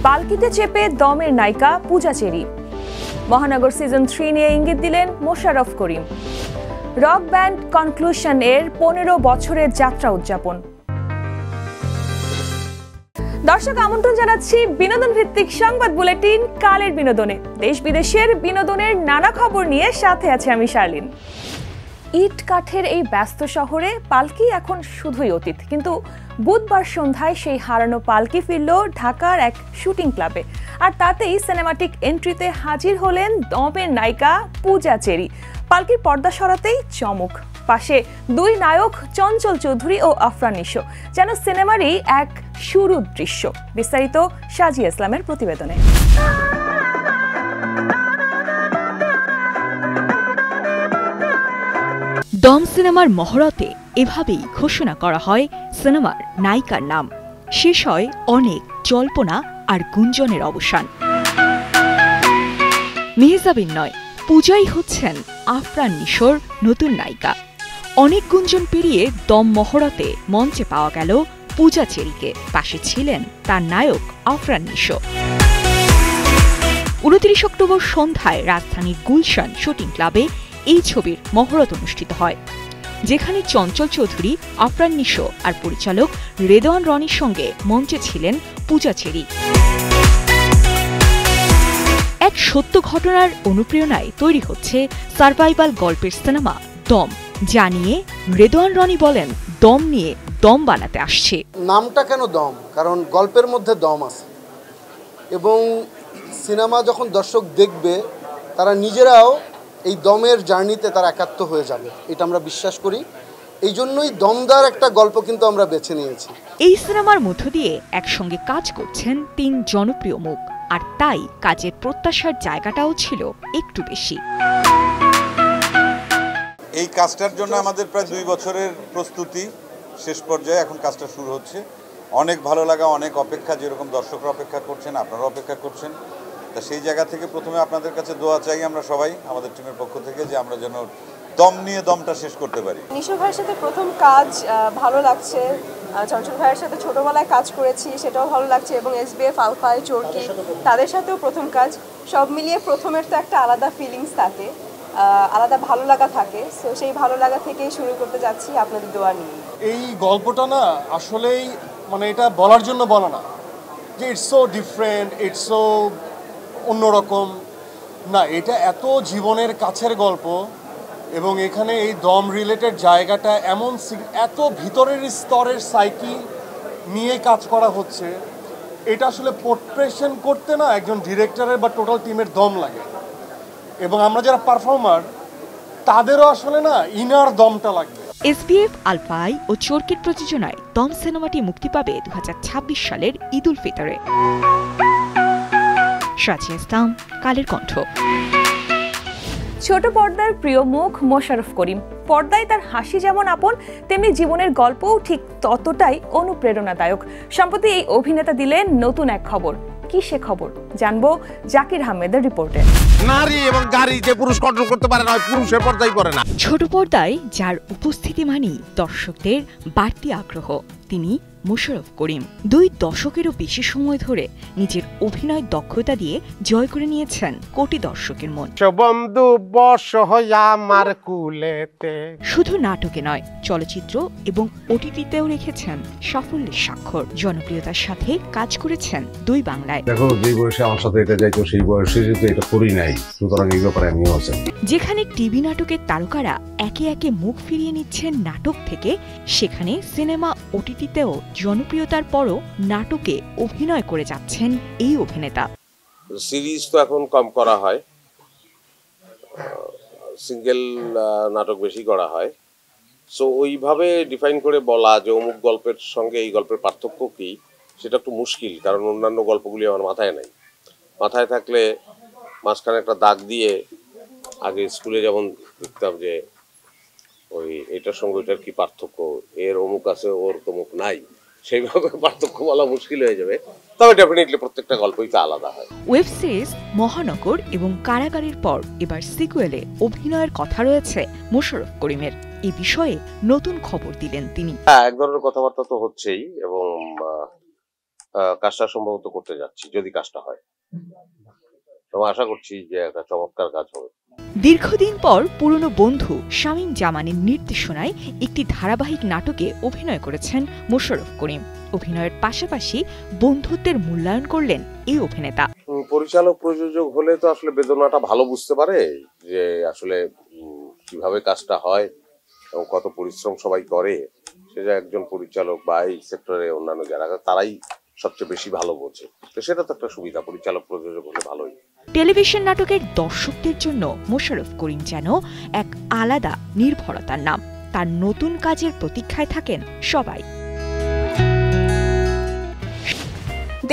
পালকিতে চেপে দমের নায়িকা পূজা চেরি। মহানগর সিজন 3 নিয়ে ইঙ্গিত দিলেন Mosharraf Karim. Rock band conclusion এর 15 বছরের যাত্রা উদযাপন। দর্শক, আমন্ত্রণ জানাচ্ছি বিনোদন ভিত্তিক সংবাদ বুলেটিন কালের বিনোদনে। দেশ বিদেশের বিনোদনের নানা খবর নিয়ে সাথে আছে আমি শার্লিন। ইট কাঠের এই ব্যস্ত শহরে পালকি এখন শুধুই অতীত, কিন্তু বুধবার সন্ধ্যায় সেই হারানো পালকি ফিরল ঢাকার এক শুটিং ক্লাবে। আর তাতেই সিনেমাটিক এন্ট্রিতে হাজির হলেন দমের নায়িকা পূজা চেরি। পালকির পর্দা সরাতেই চমক, পাশে দুই নায়ক চঞ্চল চৌধুরী ও আফরান নিশো, যেন সিনেমারই এক শুরুর দৃশ্য। বিস্তারিত সাজিয়া ইসলামের প্রতিবেদনে। দম সিনেমার মহরতে এভাবেই ঘোষণা করা হয় সিনেমার নায়িকার নাম। শেষ হয় অনেক জল্পনা আর গুঞ্জনের অবসান। মেহজাবিন নয়, পূজাই হচ্ছেন আফরান নিশোর নতুন নায়িকা। অনেক গুঞ্জন পেরিয়ে দম মহরতে মঞ্চে পাওয়া গেল পূজা চেরিকে। পাশে ছিলেন তার নায়ক আফরান নিশো। 29 অক্টোবর সন্ধ্যায় রাজধানীর গুলশান শুটিং ক্লাবে এই ছবির মহরত অনুষ্ঠিত হয়, যেখানে চঞ্চল চৌধুরী, আফরান নিশো আর পরিচালক রেদওয়ান রনির সঙ্গে মঞ্চে ছিলেন পূজা চেরি। এক সত্য ঘটনার অনুপ্রেরণায় তৈরি হচ্ছে সার্ভাইভাল গল্পের সিনেমা দম, যা নিয়ে রেদওয়ান রনি বলেন দম নিয়ে দম বানাতে আসছে। নামটা কেন দম? কারণ গল্পের মধ্যে দম আছে, এবং সিনেমা যখন দর্শক দেখবে তারা নিজেরাও এই দমের জার্নিতে তারা একাত্ম হয়ে যাবে, এটা আমরা বিশ্বাস করি। এই জন্যই দমদার একটা গল্প কিন্তু আমরা বেছে নিয়েছি। এই সিনেমার মধ্য দিয়ে একসঙ্গে কাজ করছেন 3 জনপ্রিয় মুখ, আর তাই কাজের প্রত্যাশার জায়গাটাও ছিল একটু বেশি। এই কাজটার জন্য আমাদের প্রায় 2 বছরের প্রস্তুতি শেষ পর্যায়ে, এখন কাজটা শুরু হচ্ছে। অনেক ভালো লাগা, অনেক অপেক্ষা, যেরকম দর্শকরা অপেক্ষা করছেন, আপনারা অপেক্ষা করছেন। তা সেই জায়গা থেকে প্রথমে আপনাদের কাছে দোয়া চাই আমরা সবাই, আমাদের টিমের পক্ষ থেকে, যে আমরা যেন দম নিয়ে দমটা শেষ করতে পারি। নিশো ভাইয়ের সাথে প্রথম কাজ, ভালো লাগছে। চঞ্চল ভাইয়ের সাথে ছোটবেলায় কাজ করেছি, সেটাও ভালো লাগছে। এবং SBF, আলফাই, চরকি, তাদের সাথেও প্রথম কাজ। সব মিলিয়ে প্রথমের তো একটা আলাদা ফিলিংস থাকে, আলাদা ভালো লাগা থাকে। সো সেই ভালো লাগা থেকেই শুরু করতে যাচ্ছি আপনাদের দোয়া নিয়ে। এই গল্পটা না আসলেই মানে এটা বলার জন্য বলা না যে it's so different, it's so অন্যরকম না, এটা এত জীবনের কাছের গল্প। এবং এখানে এই দম রিলেটেড জায়গাটা এমন এত ভিতরের স্তরের সাইকি নিয়ে কাজ করা হচ্ছে, এটা আসলে পোর্ট্রেশন করতে না একজন ডিরেক্টরের বা টোটাল টিমের দম লাগে। এবং আমরা যারা পারফর্মার তাদেরও আসলে না ইনার দমটা লাগবে। SBF, আলফাই ও চরকির প্রযোজনায় দম সিনেমাটি মুক্তি পাবে 2026 সালের ঈদ উল ফিতরে। সাজিয়া ইসলাম, কালের কণ্ঠ। ছোট পর্দার প্রিয় মুখ মোশাররফ করিম। পর্দায় তার হাসি যেমন আপন, তেমনি জীবনের গল্পও ঠিক ততটাই অনুপ্রেরণাদায়ক। সম্প্রতি এই অভিনেতা দিলেন নতুন এক খবর। কি সে খবর জানবো জাকির আহমেদের রিপোর্টে। নারী এবং গাড়ি যে পুরুষ কন্ট্রোল করতে পারে না, পুরুষের পর্দায় করে না। ছোট পর্দায় যার উপস্থিতি মানেই দর্শকদের বাড়তি আগ্রহ, তিনি মোশাররফ করিম। 2 দশকেরও বেশি সময় ধরে নিজের অভিনয় দক্ষতা দিয়ে জয় করে নিয়েছেন কোটি দর্শকের মন। বন্ধু বস হইয়া আমার কুলেতে। শুধু নাটকে নয়, চলচ্চিত্র এবং OTTতেও রেখেছেন সাফল্যের স্বাক্ষর। জনপ্রিয়তার সাথে কাজ করেছেন 2 বাংলায়। দেখো, যে বয়সে আমার সাথে এটা যাইতো সেই বয়সে যেহেতু এটা করি নাই, সুতরাং এই ব্যাপারে আমিও আছি। যেখানে টিভি নাটকের তারকারা একে একে মুখ ফিরিয়ে নিচ্ছেন নাটক থেকে, সেখানে সিনেমা OTTতেও জনপ্রিয়তার পরও নাটকে অভিনয় করে যাচ্ছেন এই অভিনেতা। সিরিজ তো এখন কম করা হয়, সিঙ্গেল নাটক বেশি করা হয়। সো ওইভাবে ডিফাইন করে বলা যে অমুক গল্পের সঙ্গে এই গল্পের পার্থক্য কী, সেটা একটু মুশকিল, কারণ অন্যান্য গল্পগুলি আমার মাথায় নাই। মাথায় থাকলে মাঝখানে একটা দাগ দিয়ে, আগে স্কুলে যেমন দেখতাম যে ওই এটার সঙ্গে ওইটার কী পার্থক্য, এর অমুক আছে ওর তমুক নাই, সেইভাবে পার্থক্য বলা মুশকিল হয়ে যাবে। তবে ডেফিনেটলি প্রত্যেকটা গল্পই তো আলাদা হয়। ওয়েব সিরিজ মহানগর এবং কারাগারের পর এবার সিকুয়েলে অভিনয়ের কথা রয়েছে মোশাররফ করিমের। এই বিষয়ে নতুন খবর দিলেন তিনি। এক ধরনের কথাবার্তা তো হচ্ছেই, এবং কাজটা সম্ভবত করতে যাচ্ছি, যদি কাজটা হয়। তো আশা করছি যে একটা চমৎকার কাজ হবে। দীর্ঘদিন পর পুরনো বন্ধু শামীম জামানের নির্দেশনায় একটি ধারাবাহিক নাটকে অভিনয় করেছেন মোশাররফ করিম। অভিনয়ের পাশাপাশি বন্ধুত্বের মূল্যায়ন করলেন এই অভিনেতা। পরিচালক প্রযোজক হলে তো আসলে বেদনাটা ভালো বুঝতে পারে যে আসলে কিভাবে কাজটা হয় এবং কত পরিশ্রম সবাই করে, সেটা একজন পরিচালক বা এই সেক্টরে অন্যান্য যারা তারাই সবচেয়ে বেশি ভালো বোঝে। তো সেটা তো একটা সুবিধা, পরিচালক প্রযোজক হলে ভালোই। টেলিভিশন নাটকের দর্শকদের জন্য মোশাররফ করিম যেন এক আলাদা নির্ভরতার নাম। তার নতুন কাজের প্রতীক্ষায় থাকেন সবাই।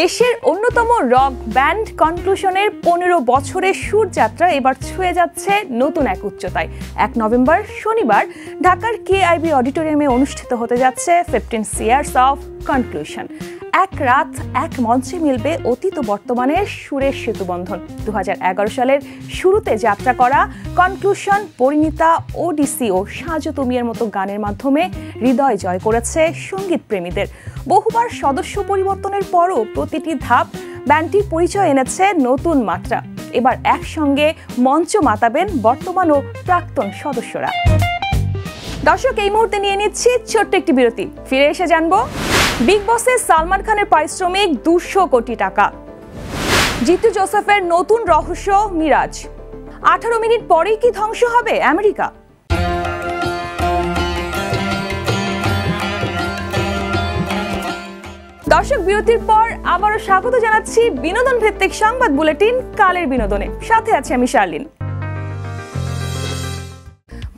দেশের অন্যতম রক ব্যান্ড কনক্লুশনের 15 বছরের সুরযাত্রা এবার ছুঁয়ে যাচ্ছে নতুন এক উচ্চতায়। 1 নভেম্বর শনিবার ঢাকার কেআইবি অডিটোরিয়ামে অনুষ্ঠিত হতে যাচ্ছে 15 ইয়ার্স অফ কনক্লুশন। এক রাত এক মঞ্চে মিলবে অতীত বর্তমানের সুরের সেতুবন্ধন। 2011 সালের শুরুতে যাত্রা করা কনক্লুশন পরিণীতা, ওডিসি ও সাজো তুমিয়ের মতো গানের মাধ্যমে হৃদয় জয় করেছে সঙ্গীত প্রেমীদের। বহুবার সদস্য পরিবর্তনের পরও প্রতিটি ধাপ ব্যান্ডটির পরিচয় এনেছে নতুন মাত্রা। এবার একসঙ্গে মঞ্চ মাতাবেন বর্তমান ও প্রাক্তন সদস্যরা। দর্শক, এই মুহূর্তে নিয়ে নিচ্ছি ছোট্ট একটি বিরতি। ফিরে এসে জানবো বিগ বসে সালমান খানের পারিশ্রমিক 200 কোটি টাকা। জিতু জোসেফের নতুন রহস্য মিরাজ। 18 মিনিট পরেই কি ধ্বংস হবে আমেরিকা? দর্শক, বিরতির পর আবারও স্বাগত জানাচ্ছি বিনোদন ভিত্তিক সংবাদ বুলেটিন কালের বিনোদনে। সাথে আছে আমি শার্লিন।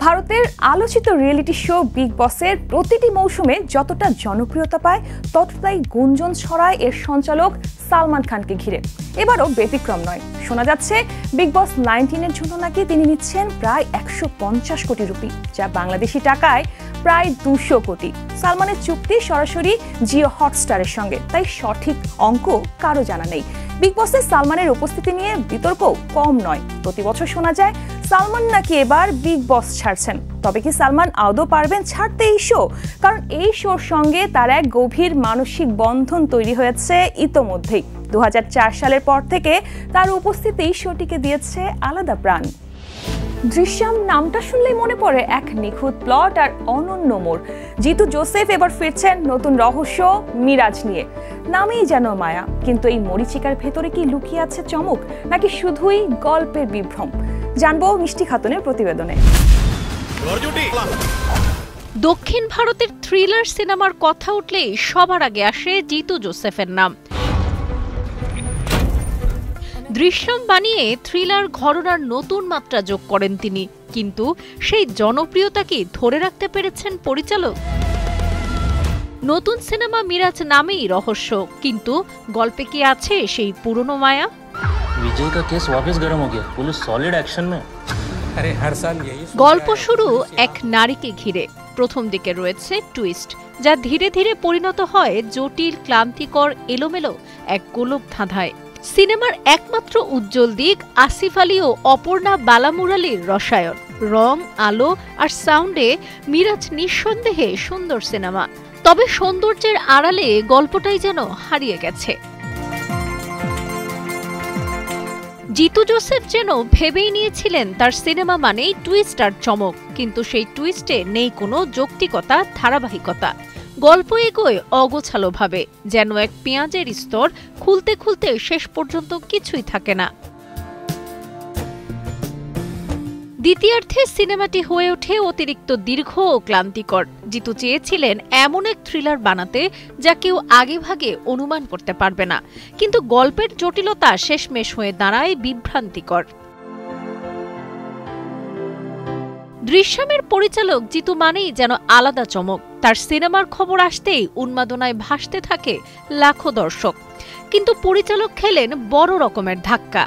ভারতের আলোচিত রিয়েলিটি শো বিগ বসের প্রতিটি মৌসুমে যতটা জনপ্রিয়তা পায় ততটাই গুঞ্জন ছড়ায় এর সঞ্চালক সালমান খানকে ঘিরে। এবারও ব্যতিক্রম নয়। শোনা যাচ্ছে বিগ বস 19-এর জন্য নাকি তিনি নিচ্ছেন প্রায় 150 কোটি রুপি, যা বাংলাদেশি টাকায় প্রায় 200 কোটি। সালমানের চুক্তি সরাসরি জিও হটস্টারের সঙ্গে, তাই সঠিক অঙ্ক কারো জানা নেই। বিগ বসে সালমানের উপস্থিতি নিয়ে বিতর্কও কম নয়। প্রতি বছর শোনা যায় সালমান নাকি এবার বিগ বস ছাড়ছেন। তবে কি সালমান আদৌ পারবেন ছাড়তে এই শো? কারণ এই শোর সঙ্গে তার এক গভীর মানসিক বন্ধন তৈরি হয়েছে ইতোমধ্যেই। 2004 সালের পর থেকে তার উপস্থিতি শোটিকে দিয়েছে আলাদা প্রাণ। দৃশ্যম নামটা শুনলেই মনে পড়ে এক নিখুঁত প্লট আর অনন্য মোড়। জিতু জোসেফ এবার ফিরছেন নতুন রহস্য মিরাজ নিয়ে। নামেই যেন মায়া, কিন্তু এই মরিচিকার ভেতরে কি লুকিয়ে আছে চমক, নাকি শুধুই গল্পের বিভ্রম? জানবো মিষ্টি খাতুনের প্রতিবেদনে। দক্ষিণ ভারতের থ্রিলার সিনেমার কথা উঠলেই সবার আগে আসে জিতু জোসেফের নাম। দৃশ্যম বানিয়ে থ্রিলার ঘরানার নতুন মাত্রা যোগ করেন তিনি, কিন্তু সেই জনপ্রিয়তা কি ধরে রাখতে পেরেছেন পরিচালক? নতুন সিনেমা মিরাজ নামেই রহস্য, কিন্তু গল্পে কি আছে সেই পুরনো মায়া? विजय का केस वापस गर्म हो गया, पुलिस सॉलिड एक्शन में। अरे हर साल यही। গল্প শুরু এক নারীকে ঘিরে। প্রথম দিকে রয়েছে টুইস্ট, যা ধীরে ধীরে পরিণত হয় জটিল, ক্লান্তিকর, এলোমেলো এক গোলক ধাঁধায়। সিনেমার একমাত্র উজ্জ্বল দিক আসিফ আলী ও অপর্ণা বালামুরালির রসায়ন। রং, আলো আর সাউন্ডে মিরাজ নিঃসন্দেহে সুন্দর সিনেমা। তবে সৌন্দর্যের আড়ালে গল্পটাই যেন হারিয়ে গেছে। জিতু জোসেফ যেন ভেবেই নিয়েছিলেন তার সিনেমা মানেই টুইস্ট আর চমক, কিন্তু সেই টুইস্টে নেই কোনো যৌক্তিকতা, ধারাবাহিকতা। গল্প এগোয় অগোছালোভাবে, যেন এক পেঁয়াজের স্তর খুলতে খুলতে শেষ পর্যন্ত কিছুই থাকে না। দ্বিতীয়ার্ধে সিনেমাটি হয়ে ওঠে অতিরিক্ত দীর্ঘ ও ক্লান্তিকর। জিতু চেয়েছিলেন এমন এক থ্রিলার বানাতে যা কেউ আগেভাগে অনুমান করতে পারবে না, কিন্তু গল্পের জটিলতা শেষমেশ হয়ে দাঁড়ায় বিভ্রান্তিকর। দৃশ্যমের পরিচালক জিতু মানেই যেন আলাদা চমক। তার সিনেমার খবর আসতেই উন্মাদনায় ভাসতে থাকে লাখো দর্শক, কিন্তু পরিচালক খেলেন বড় রকমের ধাক্কা।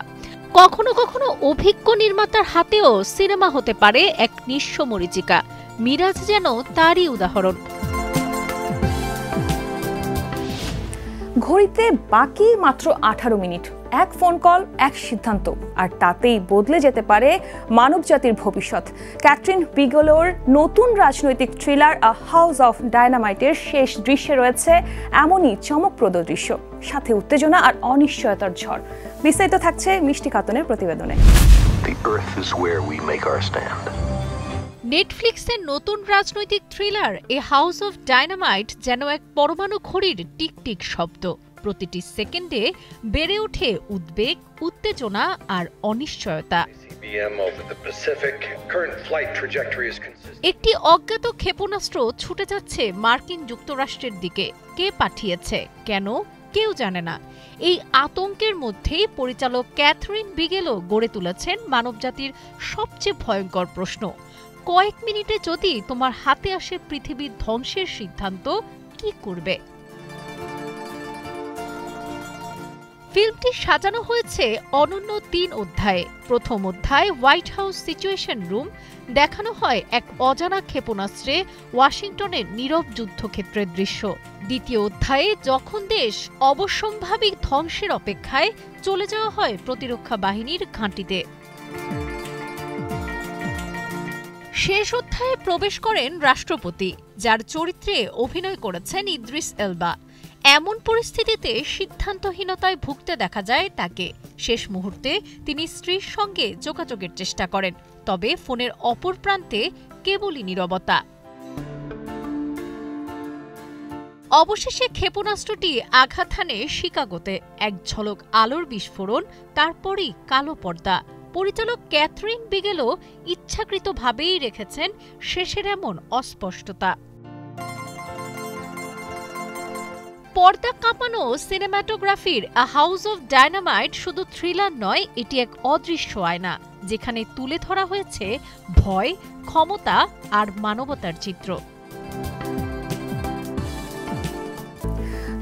কখনো কখনো অভিজ্ঞ নির্মাতার হাতেও সিনেমা হতে পারে এক নিঃস্ব মরিচিকা। মিরাজ যেন তারই উদাহরণ। ঘড়িতে বাকি মাত্র 18 মিনিট। এক ফোন কল, এক সিদ্ধান্ত, আর তাতেই বদলে যেতে পারে মানবজাতির ভবিষ্যৎ। ক্যাথরিন বিগেলোর নতুন রাজনৈতিক থ্রিলার আ হাউস অফ ডায়নামাইটের শেষ দৃশ্যে রয়েছে এমনই চমকপ্রদ দৃশ্য, সাথে উত্তেজনা আর অনিশ্চয়তার ঝড়। বিস্তারিত থাকছে মিষ্টি খাতুনের প্রতিবেদনে। নেটফ্লিক্সের নতুন রাজনৈতিক thriller a house of dynamite যেন এক পরমাণু ঘড়ির টিকটিক শব্দ। প্রতিটি সেকেন্ডে বেড়ে ওঠে উদ্বেগ, উত্তেজনা আর অনিশ্চয়তা। একটি অজ্ঞাত ক্ষেপণাস্ত্র ছুটে যাচ্ছে মার্কিন যুক্তরাষ্ট্রের দিকে। কে পাঠিয়েছে, কেন, কেউ জানে না। এই আতঙ্কের মধ্যেই পরিচালক ক্যাথরিন বিগেলো গড়ে তুলেছেন মানবজাতির সবচেয়ে ভয়ঙ্কর প্রশ্ন: কয়েক মিনিটে যদি তোমার হাতে আসে পৃথিবীর ধ্বংসের সিদ্ধান্ত, কি করবে? ফিল্মটি সাজানো হয়েছে অনন্য ৩ অধ্যায়ে। প্রথম অধ্যায় হোয়াইট হাউস সিচুয়েশন রুম, দেখানো হয় এক অজানা ক্ষেপণাস্ত্রে ওয়াশিংটনের নীরব যুদ্ধক্ষেত্রের দৃশ্য। দ্বিতীয় অধ্যায়ে যখন দেশ অবশ্যম্ভাবী ধ্বংসের অপেক্ষায়, চলে যাওয়া হয় প্রতিরক্ষা বাহিনীর ঘাঁটিতে। শেষ অধ্যায়ে প্রবেশ করেন রাষ্ট্রপতি, যার চরিত্রে অভিনয় করেছেন ইদ্রিস এলবা। এমন পরিস্থিতিতে সিদ্ধান্তহীনতায় ভুগতে দেখা যায় তাকে। শেষ মুহূর্তে তিনি স্ত্রীর সঙ্গে যোগাযোগের চেষ্টা করেন, তবে ফোনের অপর প্রান্তে কেবলই নীরবতা। অবশেষে ক্ষেপণাস্ত্রটি আঘাত হানে শিকাগোতে। এক ঝলক আলোর বিস্ফোরণ, তারপরই কালো পর্দা। পরিচালক ক্যাথরিন বিগেলো ইচ্ছাকৃতভাবেই রেখেছেন শেষের এমন অস্পষ্টতা। পর্দা কাঁপানো সিনেমাটোগ্রাফির আ হাউস অফ ডায়নামাইট শুধু থ্রিলার নয়, এটি এক অদৃশ্য আয়না, যেখানে তুলে ধরা হয়েছে ভয়, ক্ষমতা আর মানবতার চিত্র।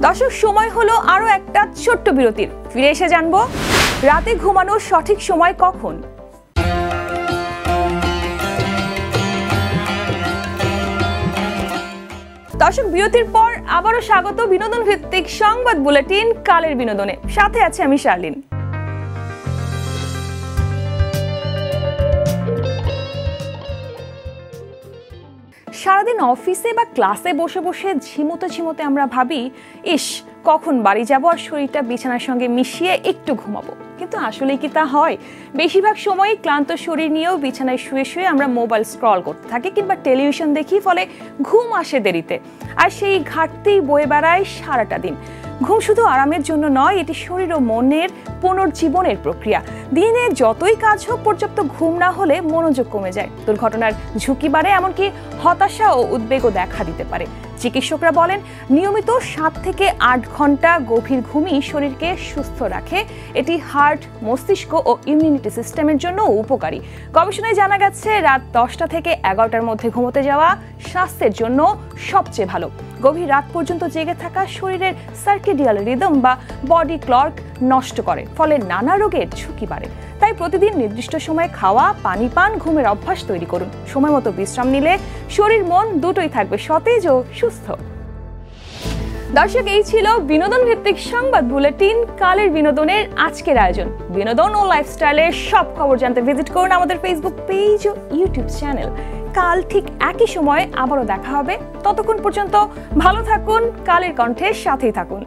দর্শক, সময় হলো আরো একটা ছোট্ট বিরতির। ফিরে এসে জানবো রাতে ঘুমানোর সঠিক সময় কখন। দর্শক, বিরতির পর আবারও স্বাগত বিনোদন ভিত্তিক সংবাদ বুলেটিন কালের বিনোদনে। সাথে আছে আমি শার্লিন। সারাদিন অফিসে বা ক্লাসে বসে বসে ঝিমোতে আমরা ভাবি, ইস কখন বাড়ি যাব আর শরীরটা বিছানার সঙ্গে মিশিয়ে একটু ঘুমাবো। কিন্তু আসলে কি তা হয়? বেশিরভাগ সময়ই ক্লান্ত শরীর নিয়েও বিছানায় শুয়ে শুয়ে আমরা মোবাইল স্ক্রল করতে থাকি কিংবা টেলিভিশন দেখি, ফলে ঘুম আসে দেরিতে। আর সেই ঘাটতি বয়ে বেড়ায় সারাটা দিন। ঘুম শুধু আরামের জন্য নয়, এটি শরীর ও মনের পুনর্জীবনের প্রক্রিয়া। দিনে যতই কাজ হোক, পর্যাপ্ত ঘুম না হলে মনোযোগ কমে যায়, দুর্ঘটনার ঝুঁকি বাড়ে, এমনকি হতাশা ও উদ্বেগও দেখা দিতে পারে। চিকিৎসকরা বলেন, নিয়মিত 7 থেকে 8 ঘন্টা গভীর ঘুমই শরীরকে সুস্থ রাখে। এটি হার্ট, মস্তিষ্ক ও ইমিউনিটি সিস্টেমের জন্য উপকারী। গবেষণায় জানা গেছে, রাত 10টা থেকে 11টার মধ্যে ঘুমোতে যাওয়া স্বাস্থ্যের জন্য সবচেয়ে ভালো। গভীর রাত পর্যন্ত জেগে থাকা শরীরের সার্কেডিয়াল রিদম বা বডি ক্লক নষ্ট করে, ফলে নানা রোগের ঝুঁকি বাড়ে। তাই প্রতিদিন নির্দিষ্ট সময়ে খাওয়া, পানি পান, ঘুমের অভ্যাস তৈরি করুন। সময় মতো বিশ্রাম নিলে শরীর মন দুটোই থাকবে সতেজ ও সুস্থ। দর্শক, এই ছিল বিনোদন ভিত্তিক সংবাদ বুলেটিন কালের বিনোদনের আজকের আয়োজন। বিনোদন ও লাইফস্টাইলের সব খবর জানতে ভিজিট করুন আমাদের ফেসবুক পেজ ও ইউটিউব চ্যানেল। কাল ঠিক একই সময়ে আবারও দেখা হবে। ততক্ষণ পর্যন্ত ভালো থাকুন, কালের কণ্ঠের সাথেই থাকুন।